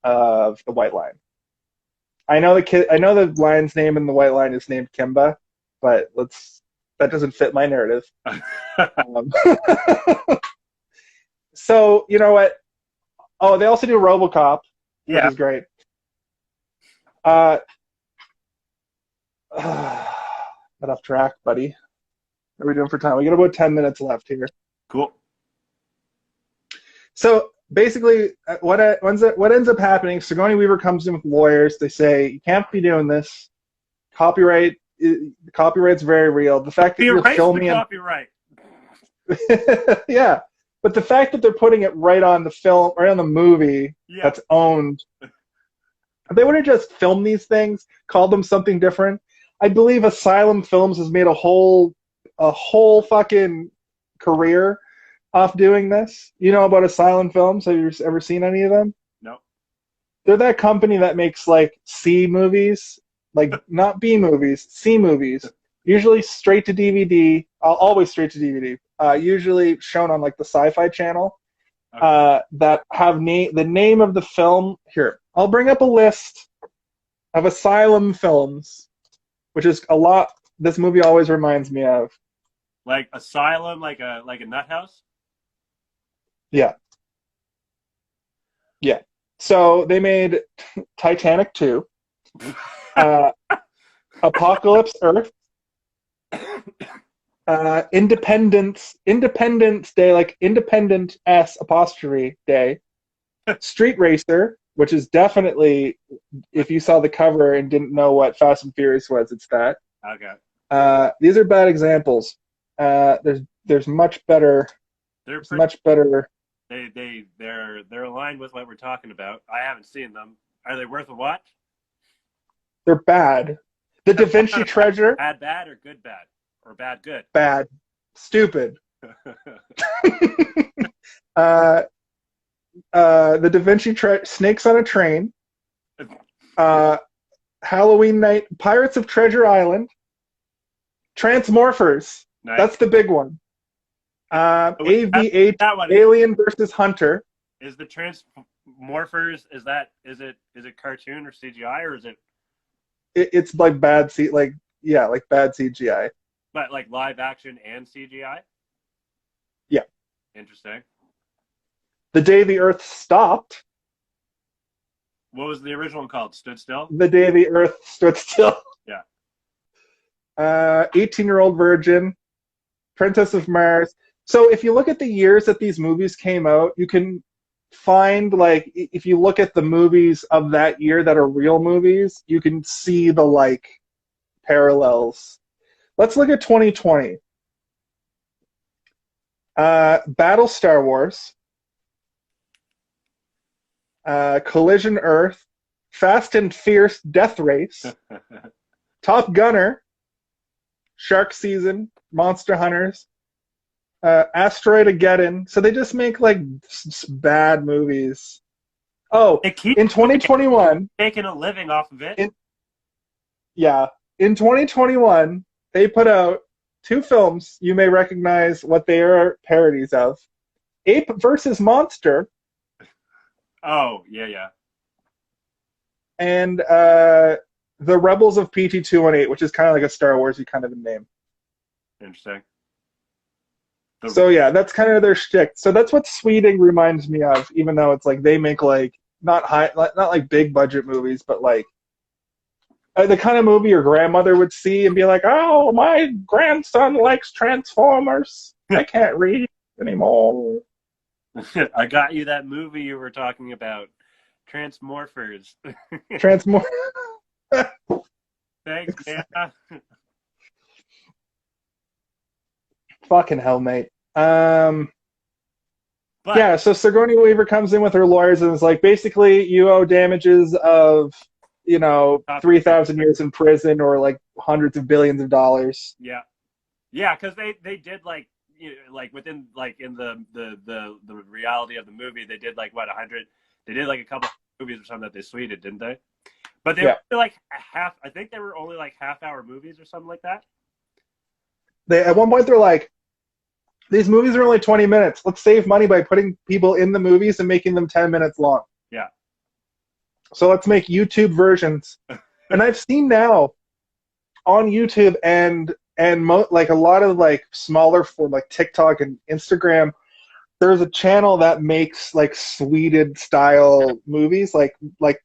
of The White Lion. I know the lion's name in The White Lion is named Kimba, but let's that doesn't fit my narrative. So, you know what? Oh, they also do RoboCop, which is great. Not off track, buddy. What are we doing for time? We got about 10 minutes left here. Cool. So basically, what ends up happening, Sigourney Weaver comes in with lawyers. They say, you can't be doing this. Copyright's very real. The fact that you're filming copyright. Yeah. But the fact that they're putting it right on the film, right on the movie that's owned, if they would have just filmed these things, called them something different. I believe Asylum Films has made a whole fucking career off doing this. You know about Asylum Films? Have you ever seen any of them? No. They're that company that makes like C movies, like not B movies, C movies. Usually straight to DVD, always straight to DVD. Usually shown on like the Sci-Fi Channel. Okay. That have the name of the film. Here, I'll bring up a list of Asylum Films, which is a lot. This movie always reminds me of. Like Asylum, like a nut house. Yeah. Yeah. So they made Titanic 2, Apocalypse Earth, Independence Day, like Independent S apostrophe Day, Street Racer, which is definitely, if you saw the cover and didn't know what Fast and Furious was, it's that. Okay. These are bad examples. There's much better. Much better. They're aligned with what we're talking about. I haven't seen them. Are they worth a watch? They're bad. The Da Vinci Treasure. Bad or good bad? Or bad good? Bad. Stupid. The Da Vinci Snakes on a Train. Halloween Night. Pirates of Treasure Island. Transmorphers. Nice. That's the big one. AVH, Alien versus Hunter. Is the Transmorphers, is it cartoon or CGI, or is it? It's like bad bad CGI. But like live action and CGI? Yeah. Interesting. The Day the Earth Stopped. What was the original one called? Stood Still? The Day the Earth Stood Still. Yeah. 18-Year-Old Virgin. Princess of Mars. So if you look at the years that these movies came out, you can find, like, if you look at the movies of that year that are real movies, you can see the, like, parallels. Let's look at 2020. Battle Star Wars. Collision Earth. Fast and Fierce Death Race. Top Gunner. Shark Season. Monster Hunters. Asteroidageddon. So they just make like bad movies. Oh, in 2021, making a living off of it. In 2021, they put out 2 films you may recognize what they are parodies of: Ape versus Monster. Oh yeah. And The Rebels of PT-218, which is kind of like a Star Wars-y kind of a name. Interesting. So yeah, that's kind of their shtick. So that's what Sweding reminds me of, even though it's like they make like not like big budget movies, but like the kind of movie your grandmother would see and be like, "Oh, my grandson likes Transformers. I can't read anymore." I got you that movie you were talking about, Transmorphers. Thanks, Anna. Fucking hell, mate. Yeah, so Sigourney Weaver comes in with her lawyers and is like, basically, you owe damages of, 3,000 years in prison or like hundreds of billions of dollars. Yeah, because they did like, like within like in the reality of the movie, they did like 100. They did like a couple of movies or something that they sweeted, didn't they? But they were like I think they were only like half-hour movies or something like that. At one point they're like, these movies are only 20 minutes. Let's save money by putting people in the movies and making them 10 minutes long. Yeah. So let's make YouTube versions. And I've seen now on YouTube, and and like a lot of like smaller for like TikTok and Instagram, there's a channel that makes like Sweden style movies, like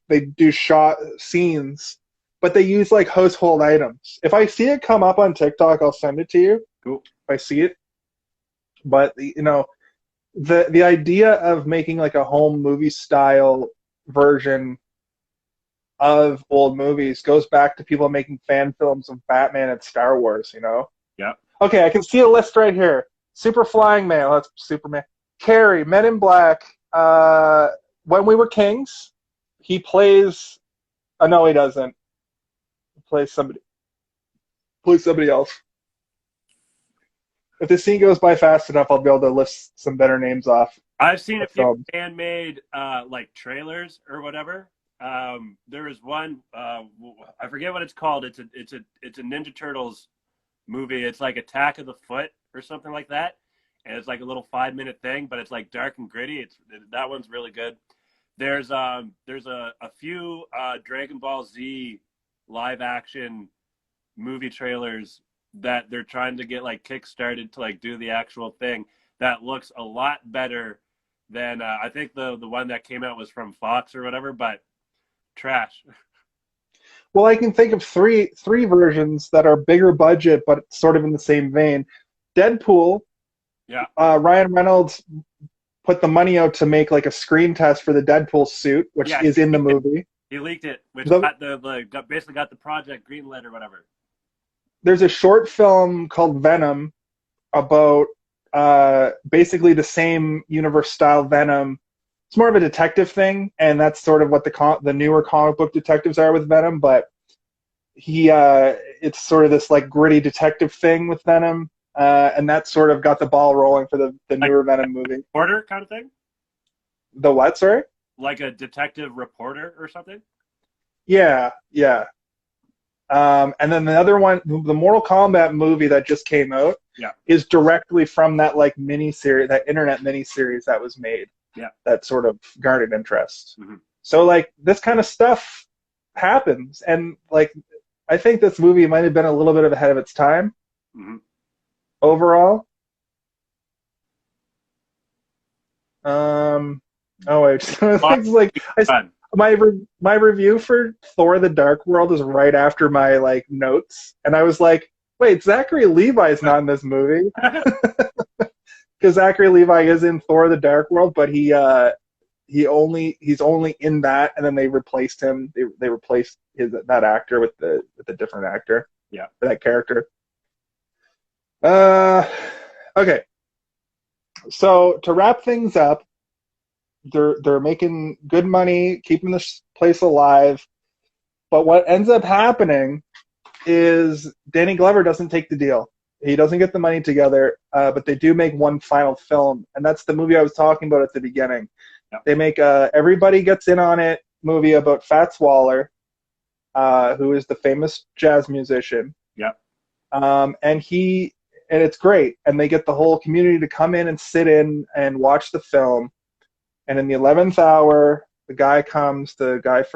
they do shot scenes, but they use like household items. If I see it come up on TikTok, I'll send it to you. Cool. If I see it. But the idea of making like a home movie style version of old movies goes back to people making fan films of Batman and Star Wars, Yeah. Okay, I can see a list right here. Super Flying Male, that's Superman. Carrie, Men in Black, When We Were Kings. He plays... Oh, no, he doesn't. He plays somebody else. If the scene goes by fast enough, I'll be able to list some better names off. I've seen a few fan-made like trailers or whatever. There was one, I forget what it's called. It's a Ninja Turtles movie. It's like Attack of the Foot or something like that. And it's like a little 5-minute thing, but it's like dark and gritty. That one's really good. There's a few Dragon Ball Z live action movie trailers that they're trying to get like kickstarted to like do the actual thing that looks a lot better than I think the one that came out was from Fox or whatever, but trash. Well, I can think of three versions that are bigger budget, but sort of in the same vein. Deadpool. Yeah. Ryan Reynolds put the money out to make like a screen test for the Deadpool suit, which is in the movie. He leaked it, which basically got the project greenlit or whatever. There's a short film called Venom about basically the same universe style Venom. It's more of a detective thing, and that's sort of what the newer comic book detectives are with Venom. But it's sort of this like gritty detective thing with Venom. And that sort of got the ball rolling for the newer Venom movie. Reporter kind of thing? The what, sorry? Like a detective reporter or something? Yeah. And then the other one, the Mortal Kombat movie that just came out, is directly from that like miniseries, that internet miniseries that was made. Yeah. That sort of garnered interest. Mm-hmm. So like this kind of stuff happens, and like I think this movie might have been a little bit ahead of its time. Mm-hmm. Overall. Oh wait, it's like my review for Thor: The Dark World is right after my like notes, and I was like, wait, Zachary Levi's not in this movie, because Zachary Levi is in Thor: The Dark World, but he's only in that, and then they replaced him. They replaced that actor with the different actor. Yeah, for that character. Okay. So to wrap things up, they're making good money, keeping this place alive. But what ends up happening is Danny Glover doesn't take the deal. He doesn't get the money together, but they do make one final film, and that's the movie I was talking about at the beginning. Yep. They make Everybody Gets In on It movie about Fats Waller, who is the famous jazz musician. Yeah. And it's great. And they get the whole community to come in and sit in and watch the film. And in the 11th hour, the guy from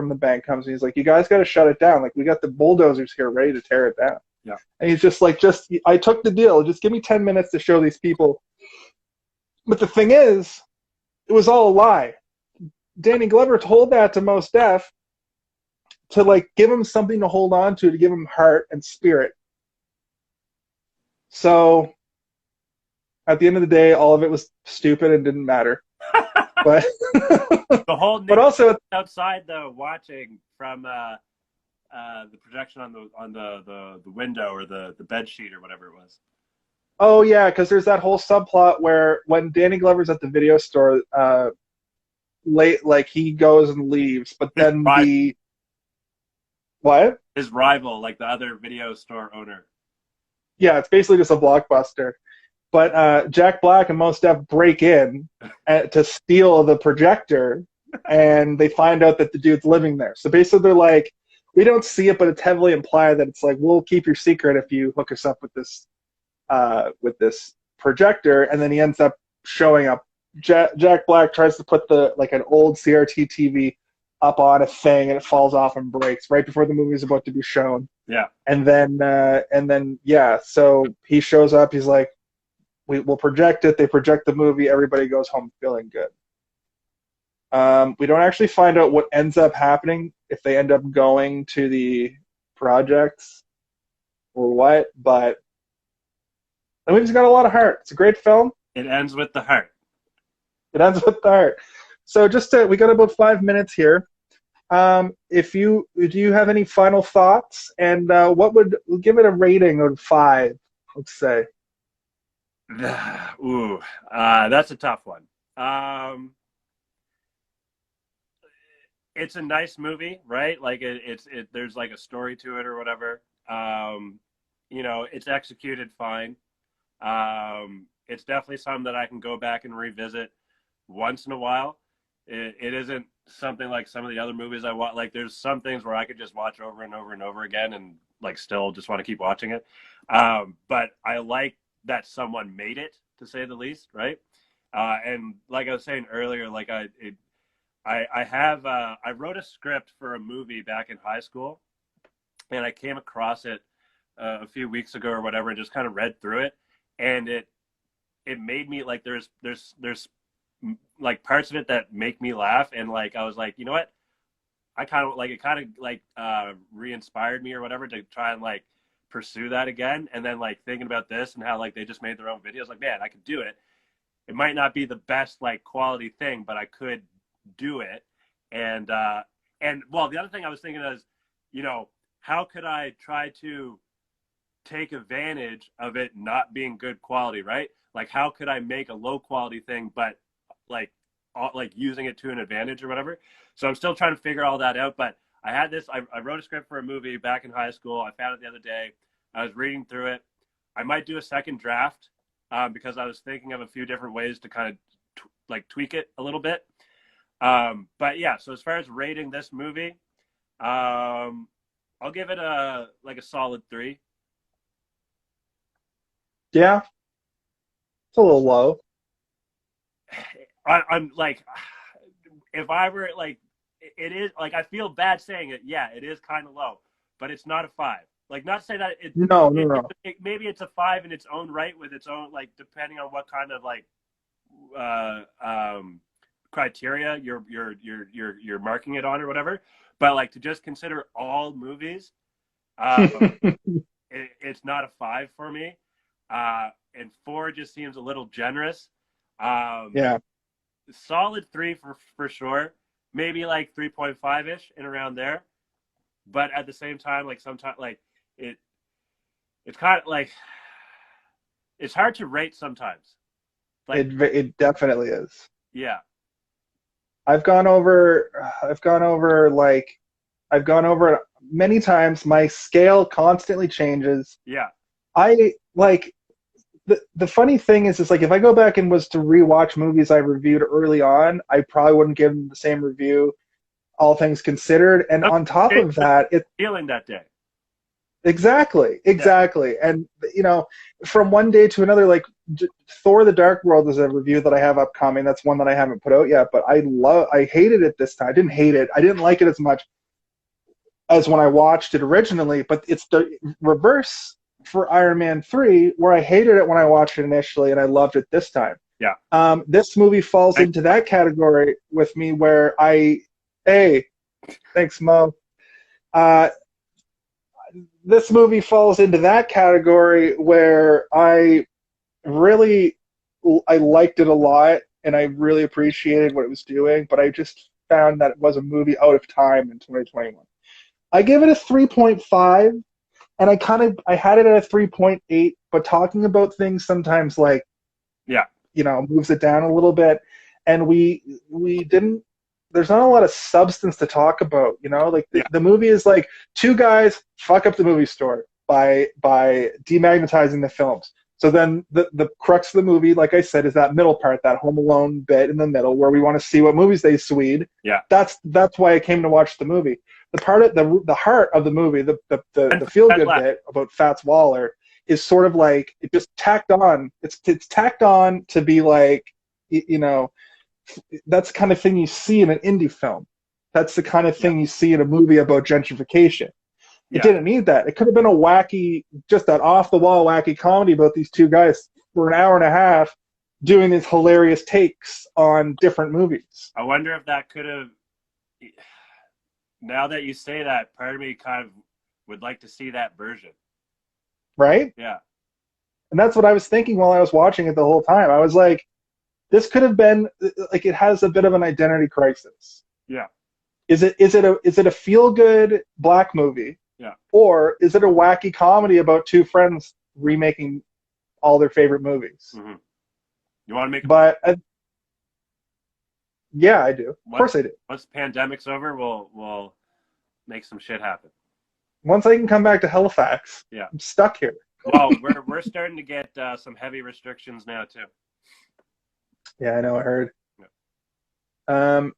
the bank comes, and he's like, you guys got to shut it down. Like, we got the bulldozers here ready to tear it down. Yeah. And he's just like, I took the deal. Just give me 10 minutes to show these people. But the thing is, it was all a lie. Danny Glover told that to Mos Def to, like, give him something to hold on to give him heart and spirit. So, at the end of the day, all of it was stupid and didn't matter. But the whole but also outside though, watching from the projection on the window or the bed sheet or whatever it was. Oh yeah, because there's that whole subplot where when Danny Glover's at the video store, late, like he goes and leaves, but then what? His rival, like the other video store owner. Yeah, it's basically just a Blockbuster. But Jack Black and Mos Def break in to steal the projector, and they find out that the dude's living there. So basically they're like, we don't see it, but it's heavily implied that it's like, we'll keep your secret if you hook us up with this projector. And then he ends up showing up. Jack Black tries to put an old CRT TV up on a thing and it falls off and breaks right before the movie is about to be shown. Yeah. And then yeah, so he shows up. He's like, we'll project it. They project the movie. Everybody goes home feeling good. We don't actually find out what ends up happening, if they end up going to the projects or what, but the movie's got a lot of heart. It's a great film. It ends with the heart. It ends with the heart. So we got about 5 minutes here. Do you have any final thoughts? And we'll give it a rating of 5, let's say. Ooh, that's a tough one. It's a nice movie, right? Like there's like a story to it or whatever. You know, it's executed fine. It's definitely something that I can go back and revisit once in a while. It isn't something like some of the other movies I watch. Like there's some things where I could just watch over and over and over again and like still just want to keep watching it. But I like that someone made it, to say the least, right? And like I was saying earlier, like I wrote a script for a movie back in high school, and I came across it a few weeks ago or whatever, and just kind of read through it, and it made me like there's like parts of it that make me laugh, and like I was like, you know what, it re-inspired me or whatever to try and like pursue that again. And then like thinking about this and how like they just made their own videos, like, man, I could do it. It might not be the best like quality thing, but I could do it. And well, the other thing I was thinking is, you know, how could I try to take advantage of it not being good quality, right? Like how could I make a low quality thing but like using it to an advantage or whatever? So I'm still trying to figure all that out. But I had this, I wrote a script for a movie back in high school. I found it the other day. I was reading through it. I might do a second draft because I was thinking of a few different ways to kind of tweak it a little bit. But yeah, so as far as rating this movie, I'll give it a solid 3. Yeah, it's a little low. I'm like, if I were like, it is like, I feel bad saying it. Yeah, it is kind of low, but it's not a 5. Like, not to say that No. Maybe it's a 5 in its own right, with its own, like, depending on what kind of like criteria you're marking it on or whatever. But like, to just consider all movies, it's not a 5 for me. And 4 just seems a little generous. Yeah. Solid 3 for sure. Maybe like 3.5-ish and around there. But at the same time, like sometimes like it's kind of like, it's hard to rate sometimes. Like It definitely is. Yeah. I've gone over it many times. My scale constantly changes. Yeah. I like the funny thing is like if I go back and was to rewatch movies I reviewed early on, I probably wouldn't give them the same review, all things considered. And on top of that, it's feeling that day. Exactly. And you know, from one day to another, like Thor: The Dark World is a review that I have upcoming. That's one that I haven't put out yet, but I hated it this time. I didn't hate it. I didn't like it as much as when I watched it originally, but it's the reverse for Iron Man 3, where I hated it when I watched it initially and I loved it this time. Yeah. This movie falls into that category with me where thanks, Mo. This movie falls into that category where I liked it a lot and I really appreciated what it was doing, but I just found that it was a movie out of time in 2021. I give it a 3.5, and I had it at a 3.8, but talking about things sometimes moves it down a little bit, and we didn't. There's not a lot of substance to talk about, you know. Like the movie is like two guys fuck up the movie store by demagnetizing the films. So then the crux of the movie, like I said, is that middle part, that Home Alone bit in the middle where we want to see what movies they swede. Yeah. That's why I came to watch the movie. The part of the heart of the movie, the feel good bit about Fats Waller is sort of like it just tacked on. It's tacked on to be like, you know, that's the kind of thing you see in an indie film. That's the kind of thing you see in a movie about gentrification. It didn't need that. It could have been a wacky, just an off-the-wall wacky comedy about these two guys for an hour and a half doing these hilarious takes on different movies. I wonder if that could have... Now that you say that, part of me kind of would like to see that version. Right? Yeah. And that's what I was thinking while I was watching it the whole time. I was like, this could have been, like, it has a bit of an identity crisis. Yeah. Is it a feel-good black movie? Yeah. Or is it a wacky comedy about two friends remaking all their favorite movies? Mm-hmm. You want to make? But yeah, I do. Of course, I do. Once the pandemic's over, we'll make some shit happen. Once I can come back to Halifax, yeah, I'm stuck here. Well, we're starting to get some heavy restrictions now too. Yeah, I know. I heard.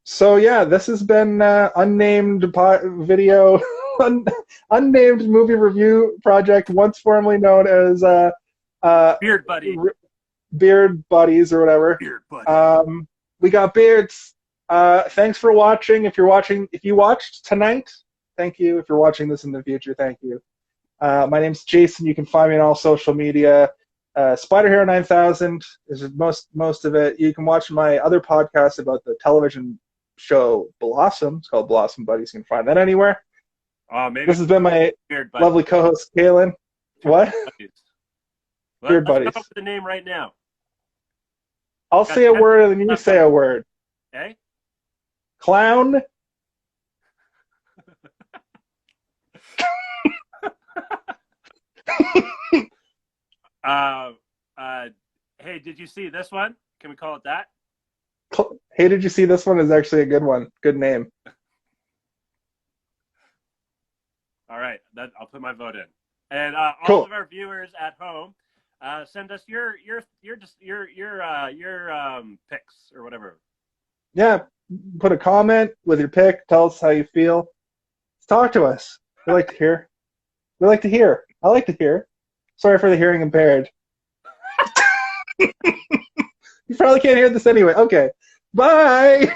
So yeah, this has been unnamed video, unnamed movie review project, once formerly known as Beard Buddy, Beard Buddies or whatever. Beard Buddy. We got beards. Thanks for watching. If you watched tonight, thank you. If you're watching this in the future, thank you. My name's Jason. You can find me on all social media. Spider Hero 9000 is most of it. You can watch my other podcast about the television show Blossom. It's called Blossom Buddies. You can find that anywhere. Maybe this has been my lovely co-host, Kaylin. What? Beard Buddies. Let's come up with the name right now. I'll say a word and then you say a word. Okay? Clown. Hey, did you see this one? Can we call it that? Hey, did you see this one? Is actually a good one. Good name. All right, I'll put my vote in. And cool. All of our viewers at home, send us your picks or whatever. Yeah, put a comment with your pick. Tell us how you feel. Talk to us. We like to hear. We like to hear. I like to hear. Sorry for the hearing impaired. You probably can't hear this anyway. Okay. Bye.